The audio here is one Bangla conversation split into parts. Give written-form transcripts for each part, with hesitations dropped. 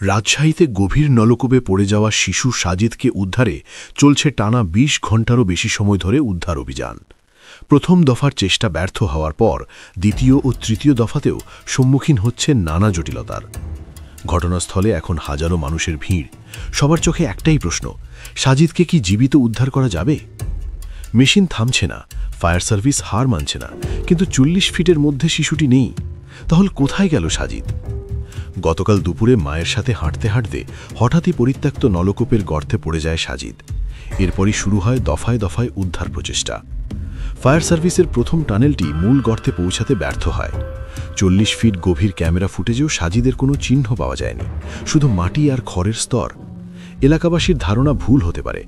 রাজশাহীতে গভীর নলকূপে পড়ে যাওয়া শিশু সাজিদকে উদ্ধারে চলছে টানা ২০ ঘণ্টারও বেশি সময় ধরে উদ্ধার অভিযান। প্রথম দফার চেষ্টা ব্যর্থ হওয়ার পর দ্বিতীয় ও তৃতীয় দফাতেও সম্মুখীন হচ্ছে নানা জটিলতার। ঘটনাস্থলে এখন হাজারো মানুষের ভিড়। সবার চোখে একটাই প্রশ্ন, সাজিদকে কি জীবিত উদ্ধার করা যাবে? মেশিন থামছে না, ফায়ার সার্ভিস হার মানছে না, কিন্তু ৪০ ফিটের মধ্যে শিশুটি নেই। তাহলে কোথায় গেল সাজিদ? গতকাল দুপুরে মায়ের সাথে হাঁটতে হাঁটতে হঠাৎই পরিত্যক্ত নলকূপের গর্তে পড়ে যায় সাজিদ। এরপরই শুরু হয় দফায় দফায় উদ্ধার প্রচেষ্টা। ফায়ার সার্ভিসের প্রথম টানেলটি মূল গর্তে পৌঁছাতে ব্যর্থ হয়। ৪০ ফিট গভীর ক্যামেরা ফুটেজেও সাজিদের কোনো চিহ্ন পাওয়া যায়নি, শুধু মাটি আর খড়ের স্তর। এলাকাবাসীর ধারণা ভুল হতে পারে,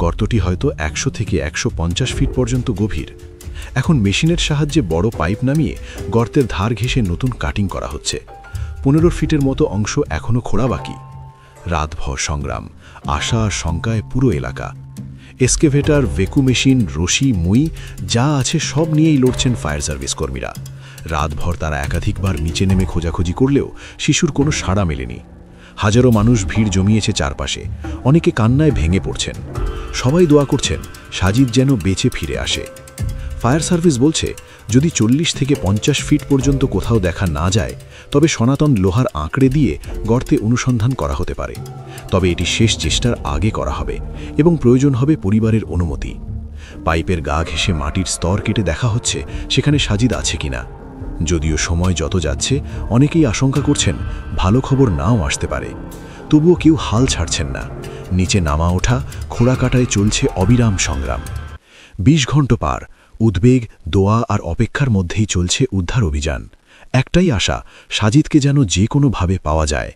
গর্তটি হয়তো ১০০ থেকে ১৫০ ফিট পর্যন্ত গভীর। এখন মেশিনের সাহায্যে বড় পাইপ নামিয়ে গর্তের ধার ঘেঁষে নতুন কাটিং করা হচ্ছে। ১৫ ফিটের মতো অংশ এখনও খোঁড়া বাকি। রাতভর সংগ্রাম, আশা আর শঙ্কায় পুরো এলাকা। এক্সকেভেটর, ভেকু মেশিন, রশি, মই যা আছে সব নিয়েই লড়ছেন ফায়ার সার্ভিস কর্মীরা। রাতভর তারা একাধিকবার নিচে নেমে খোঁজাখুঁজি করলেও শিশুর কোনো সাড়া মেলেনি। হাজারো মানুষ ভিড় জমিয়েছে চারপাশে, অনেকে কান্নায় ভেঙে পড়ছেন। সবাই দোয়া করছেন সাজিদ যেন বেঁচে ফিরে আসে। ফায়ার সার্ভিস বলছে, যদি ৪০ থেকে ৫০ ফিট পর্যন্ত কোথাও দেখা না যায়, তবে সনাতন লোহার আঁকড়ে দিয়ে গর্তে অনুসন্ধান করা হতে পারে। তবে এটি শেষ চেষ্টার আগে করা হবে এবং প্রয়োজন হবে পরিবারের অনুমতি। পাইপের গা ঘেঁষে মাটির স্তর কেটে দেখা হচ্ছে সেখানে সাজিদ আছে কিনা। যদিও সময় যত যাচ্ছে, অনেকেই আশঙ্কা করছেন ভালো খবর নাও আসতে পারে। তবুও কেউ হাল ছাড়ছেন না। নিচে নামা ওঠা, খোঁড়া কাটায় চলছে অবিরাম সংগ্রাম। ২০ ঘণ্টা পার, উদ্বেগ, দোয়া আর অপেক্ষার মধ্যেই চলছে উদ্ধার অভিযান। একটাই আশা, সাজিদকে যেন যে কোনোভাবে পাওয়া যায়।